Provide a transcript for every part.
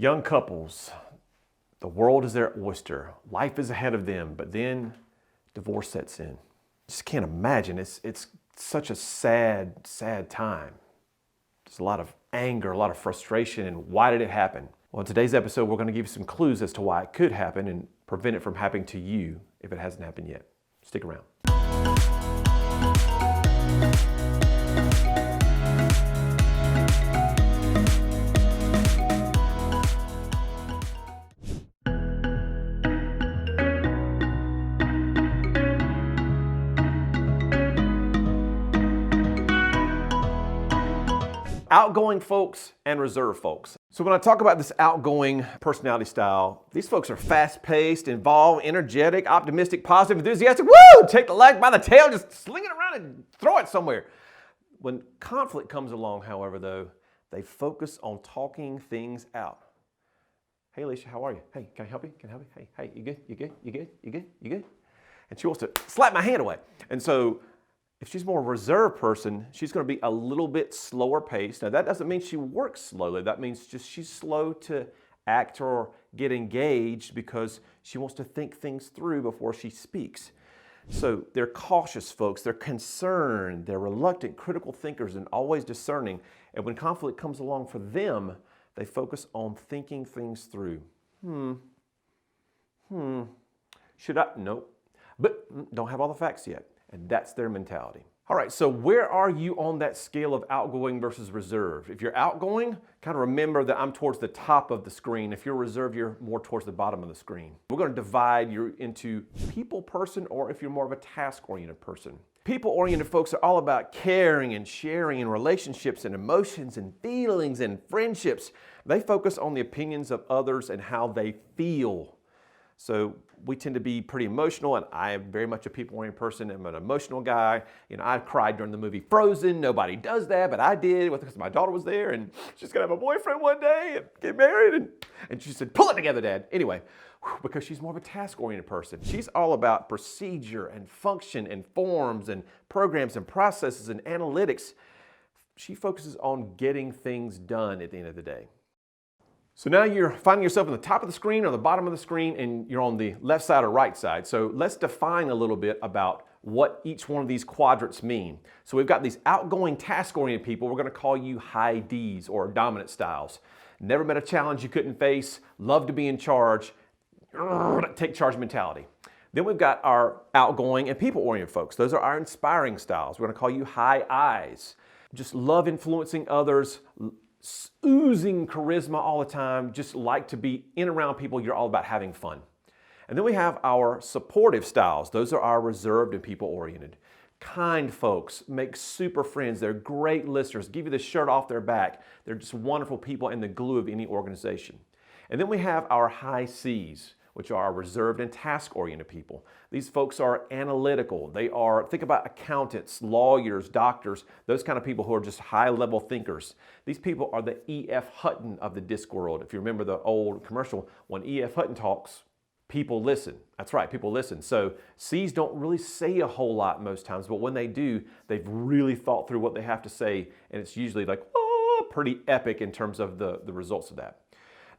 Young couples, the world is their oyster. Life is ahead of them, but then divorce sets in. Just can't imagine. It's such a sad time. There's a lot of anger, a lot of frustration, and why did it happen? Well, in today's episode, we're going to give you some clues as to why it could happen and prevent it from happening to you if it hasn't happened yet. Stick around. Outgoing folks and reserved folks. So when I talk about this outgoing personality style, these folks are fast-paced, involved, energetic, optimistic, positive, enthusiastic. Woo! Take the leg by the tail, just sling it around and throw it somewhere. When conflict comes along, however, though, they focus on talking things out. Hey, Alicia, how are you? Hey, can I help you? Can I help you? Hey, you good? You good? You good? You good? You good? And she wants to slap my hand away. And so if she's more a reserved person, she's going to be a little bit slower paced. Now, that doesn't mean she works slowly. That means just she's slow to act or get engaged because she wants to think things through before she speaks. So they're cautious folks. They're concerned. They're reluctant, critical thinkers, and always discerning. And when conflict comes along for them, they focus on thinking things through. Should I? Nope. But don't have all the facts yet. And that's their mentality. All right, so where are you on that scale of outgoing versus reserved? If you're outgoing, kind of remember that I'm towards the top of the screen. If you're reserved, you're more towards the bottom of the screen. We're going to divide you into people person or if you're more of a task-oriented person. People-oriented folks are all about caring and sharing and relationships and emotions and feelings and friendships. They focus on the opinions of others and how they feel. So we tend to be pretty emotional, and I am very much a people-oriented person. I'm an emotional guy. You know, I cried during the movie Frozen. Nobody does that, but I did because my daughter was there, and she's gonna have a boyfriend one day and get married. And she said, "Pull it together, Dad." Anyway, because she's more of a task-oriented person. She's all about procedure and function and forms and programs and processes and analytics. She focuses on getting things done at the end of the day. So now you're finding yourself on the top of the screen or the bottom of the screen, and you're on the left side or right side. So let's define a little bit about what each one of these quadrants mean. So we've got these outgoing, task-oriented people. We're going to call you high Ds or dominant styles. Never met a challenge you couldn't face, love to be in charge, take charge mentality. Then we've got our outgoing and people-oriented folks. Those are our inspiring styles. We're going to call you high Is. Just love influencing others, oozing charisma all the time, just like to be in around people. You're all about having fun. And then we have our supportive styles. Those are our reserved and people-oriented. Kind folks, make super friends. They're great listeners, give you the shirt off their back. They're just wonderful people and the glue of any organization. And then we have our high Cs, which are our reserved and task-oriented people. These folks are analytical. They are, think about accountants, lawyers, doctors, those kind of people who are just high-level thinkers. These people are the E.F. Hutton of the disc world. If you remember the old commercial, when E.F. Hutton talks, people listen. That's right, people listen. So C's don't really say a whole lot most times, but when they do, they've really thought through what they have to say, and it's usually like, pretty epic in terms of the results of that.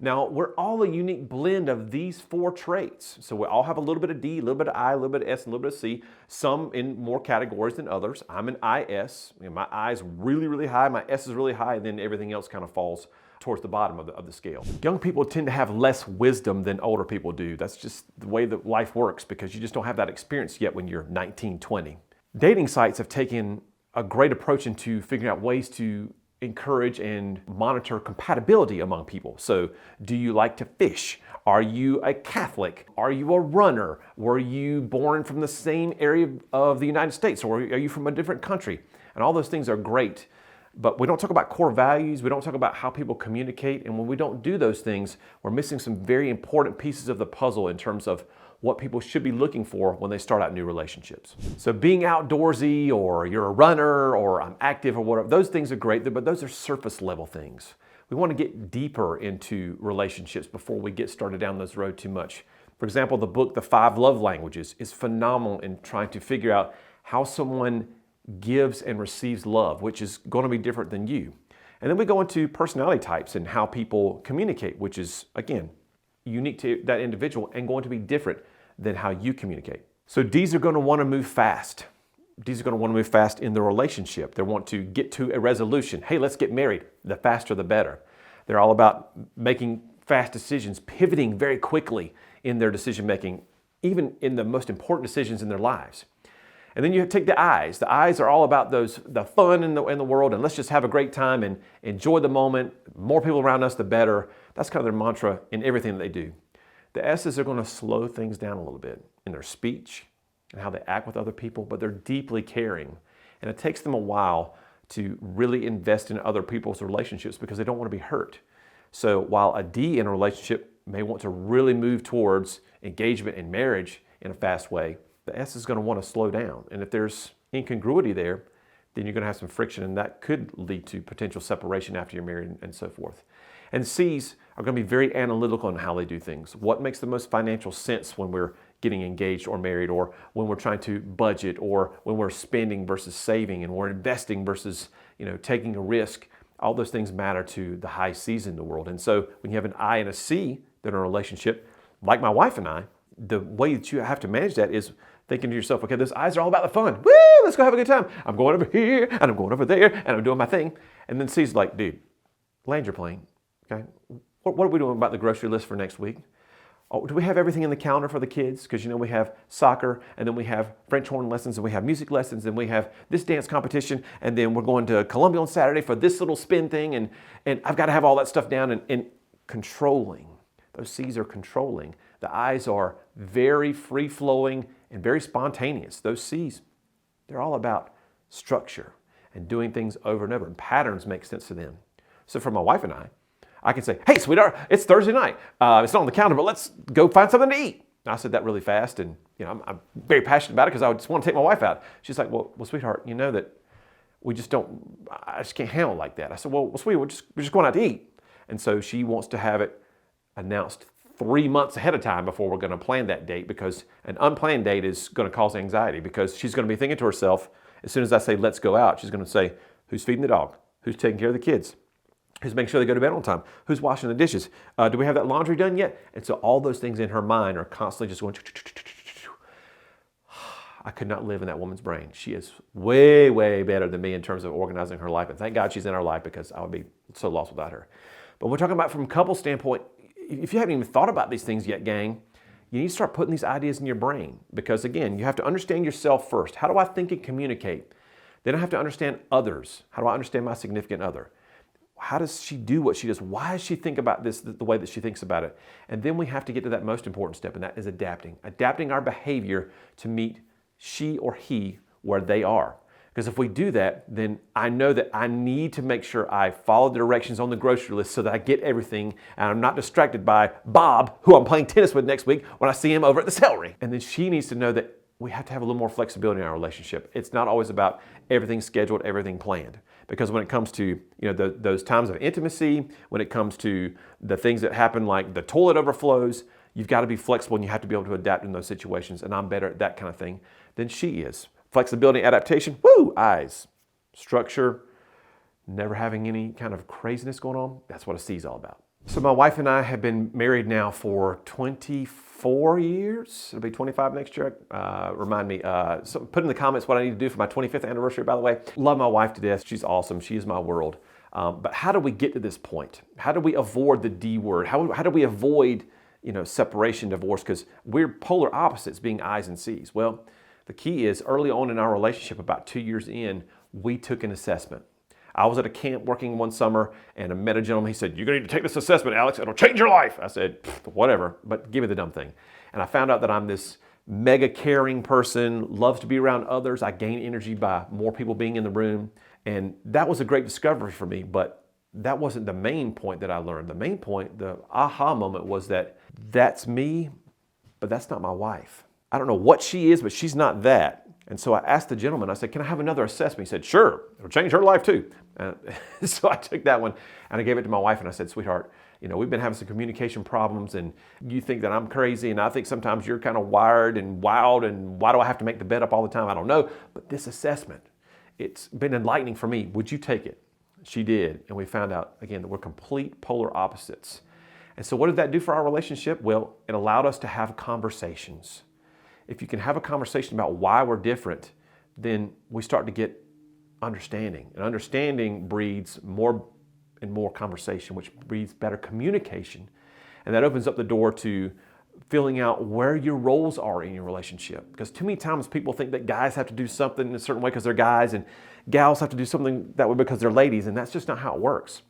Now, we're all a unique blend of these four traits. So we all have a little bit of D, a little bit of I, a little bit of S, and a little bit of C, some in more categories than others. I'm an IS. You know, my I is really, really high, my S is really high, and then everything else kind of falls towards the bottom of the scale. Young people tend to have less wisdom than older people do. That's just the way that life works because you just don't have that experience yet when you're 19, 20. Dating sites have taken a great approach into figuring out ways to encourage and monitor compatibility among people. So, do you like to fish? Are you a Catholic? Are you a runner? Were you born from the same area of the United States, or are you from a different country? And all those things are great, but we don't talk about core values. We don't talk about how people communicate. And when we don't do those things, we're missing some very important pieces of the puzzle in terms of what people should be looking for when they start out new relationships. So being outdoorsy, or you're a runner, or I'm active, or whatever, those things are great, but those are surface level things. We want to get deeper into relationships before we get started down this road too much. For example, the book, The 5 Love Languages, is phenomenal in trying to figure out how someone gives and receives love, which is going to be different than you. And then we go into personality types and how people communicate, which is, again, unique to that individual and going to be different than how you communicate. So D's are going to want to move fast. D's are going to want to move fast in their relationship. They want to get to a resolution. Hey, let's get married. The faster, the better. They're all about making fast decisions, pivoting very quickly in their decision making, even in the most important decisions in their lives. And then you take the I's. The I's are all about the fun in the world, and let's just have a great time and enjoy the moment. More people around us, the better. That's kind of their mantra in everything that they do. The S's are going to slow things down a little bit in their speech and how they act with other people, but they're deeply caring. And it takes them a while to really invest in other people's relationships because they don't want to be hurt. So while a D in a relationship may want to really move towards engagement and marriage in a fast way, the S is going to want to slow down. And if there's incongruity there, then you're going to have some friction, and that could lead to potential separation after you're married and so forth. And C's are going to be very analytical in how they do things. What makes the most financial sense when we're getting engaged or married, or when we're trying to budget, or when we're spending versus saving, and we're investing versus taking a risk. All those things matter to the high C's in the world. And so when you have an I and a C that are in a relationship, like my wife and I, the way that you have to manage that is thinking to yourself, okay, those I's are all about the fun. Woo, let's go have a good time. I'm going over here, and I'm going over there, and I'm doing my thing. And then C's like, dude, land your plane. Okay, what are we doing about the grocery list for next week? Oh, do we have everything in the calendar for the kids? Because we have soccer, and then we have French horn lessons, and we have music lessons, and we have this dance competition, and then we're going to Columbia on Saturday for this little spin thing, and I've got to have all that stuff down and controlling. Those C's are controlling. The I's are very free-flowing and very spontaneous. Those C's, they're all about structure and doing things over and over, and patterns make sense to them. So for my wife and I can say, hey, sweetheart, it's Thursday night. It's not on the calendar, but let's go find something to eat. And I said that really fast, and I'm very passionate about it because I just want to take my wife out. She's like, well, sweetheart, you know that I just can't handle it like that. I said, well, sweetie, we're just going out to eat. And so she wants to have it announced 3 months ahead of time before we're going to plan that date, because an unplanned date is going to cause anxiety, because she's going to be thinking to herself, as soon as I say, let's go out, she's going to say, who's feeding the dog? Who's taking care of the kids? Who's making sure they go to bed on time? Who's washing the dishes? Do we have that laundry done yet? And so all those things in her mind are constantly just going. I could not live in that woman's brain. She is way, way better than me in terms of organizing her life. And thank God she's in our life, because I would be so lost without her. But we're talking about from a couple standpoint, if you haven't even thought about these things yet, gang, you need to start putting these ideas in your brain. Because again, you have to understand yourself first. How do I think and communicate? Then I have to understand others. How do I understand my significant other? How does she do what she does? Why does she think about this the way that she thinks about it? And then we have to get to that most important step, and that is adapting. Adapting our behavior to meet she or he where they are. Because if we do that, then I know that I need to make sure I follow the directions on the grocery list so that I get everything, and I'm not distracted by Bob, who I'm playing tennis with next week, when I see him over at the celery. And then she needs to know that we have to have a little more flexibility in our relationship. It's not always about everything scheduled, everything planned. Because when it comes to those times of intimacy, when it comes to the things that happen like the toilet overflows, you've got to be flexible, and you have to be able to adapt in those situations. And I'm better at that kind of thing than she is. Flexibility, adaptation, woo, I's. Structure, never having any kind of craziness going on, that's what a C is all about. So my wife and I have been married now for 24 years. It'll be 25 next year. Remind me, so put in the comments what I need to do for my 25th anniversary, by the way. Love my wife to death. She's awesome. She is my world. But how do we get to this point? How do we avoid the D word? How do we avoid separation, divorce? Because we're polar opposites, being I's and C's. Well, the key is early on in our relationship, about 2 years in, we took an assessment. I was at a camp working one summer, and I met a gentleman. He said, you're going to need to take this assessment, Alex. It'll change your life. I said, whatever, but give me the dumb thing. And I found out that I'm this mega caring person, loves to be around others. I gain energy by more people being in the room. And that was a great discovery for me, but that wasn't the main point that I learned. The main point, the aha moment, was that that's me, but that's not my wife. I don't know what she is, but she's not that. And so I asked the gentleman, I said, can I have another assessment? He said, sure, it'll change her life too. So I took that one and I gave it to my wife, and I said, sweetheart, we've been having some communication problems, and you think that I'm crazy, and I think sometimes you're kind of wired and wild, and why do I have to make the bed up all the time? I don't know. But this assessment, it's been enlightening for me. Would you take it? She did. And we found out, again, that we're complete polar opposites. And so what did that do for our relationship? Well, it allowed us to have conversations. If you can have a conversation about why we're different, then we start to get understanding. And understanding breeds more and more conversation, which breeds better communication. And that opens up the door to filling out where your roles are in your relationship. Because too many times people think that guys have to do something in a certain way because they're guys, and gals have to do something that way because they're ladies, and that's just not how it works.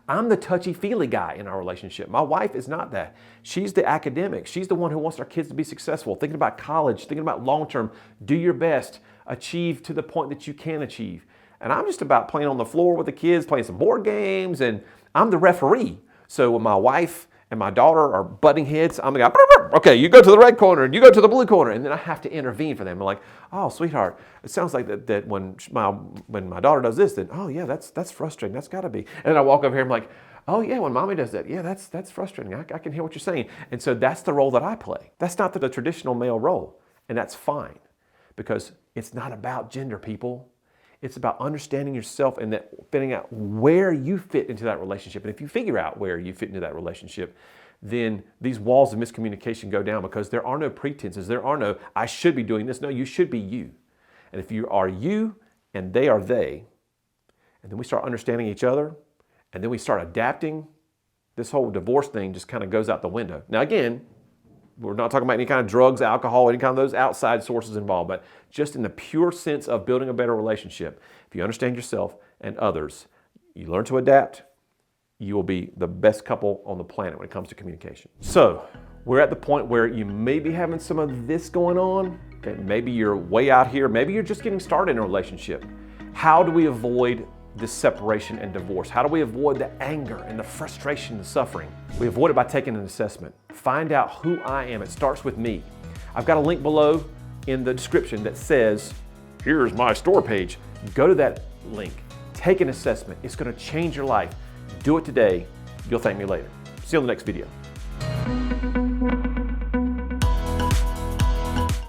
I'm the touchy-feely guy in our relationship. My wife is not that. She's the academic. She's the one who wants our kids to be successful, thinking about college, thinking about long-term, do your best, achieve to the point that you can achieve. And I'm just about playing on the floor with the kids, playing some board games, and I'm the referee. So when my wife and my daughter are butting heads, I'm the guy, okay, you go to the red corner and you go to the blue corner, and then I have to intervene for them. I'm like, oh, sweetheart, it sounds like that when my daughter does this, then, oh yeah, that's frustrating, that's gotta be. And then I walk over here, I'm like, oh yeah, when mommy does that, yeah, that's frustrating, I can hear what you're saying. And so that's the role that I play. That's not the traditional male role, and that's fine, because it's not about gender, people. It's about understanding yourself and figuring out where you fit into that relationship. And if you figure out where you fit into that relationship, then these walls of miscommunication go down, because there are no pretenses. There are no, I should be doing this. No, you should be you. And if you are you and they are they, and then we start understanding each other, and then we start adapting, this whole divorce thing just kind of goes out the window. Now again, we're not talking about any kind of drugs, alcohol, any kind of those outside sources involved, but just in the pure sense of building a better relationship. If you understand yourself and others, you learn to adapt, you will be the best couple on the planet when it comes to communication. So we're at the point where you may be having some of this going on. Okay, maybe you're way out here. Maybe you're just getting started in a relationship. How do we avoid this separation and divorce? How do we avoid the anger and the frustration and suffering? We avoid it by taking an assessment. Find out who I am. It starts with me. I've got a link below in the description that says, here's my store page. Go to that link. Take an assessment. It's going to change your life. Do it today. You'll thank me later. See you on the next video.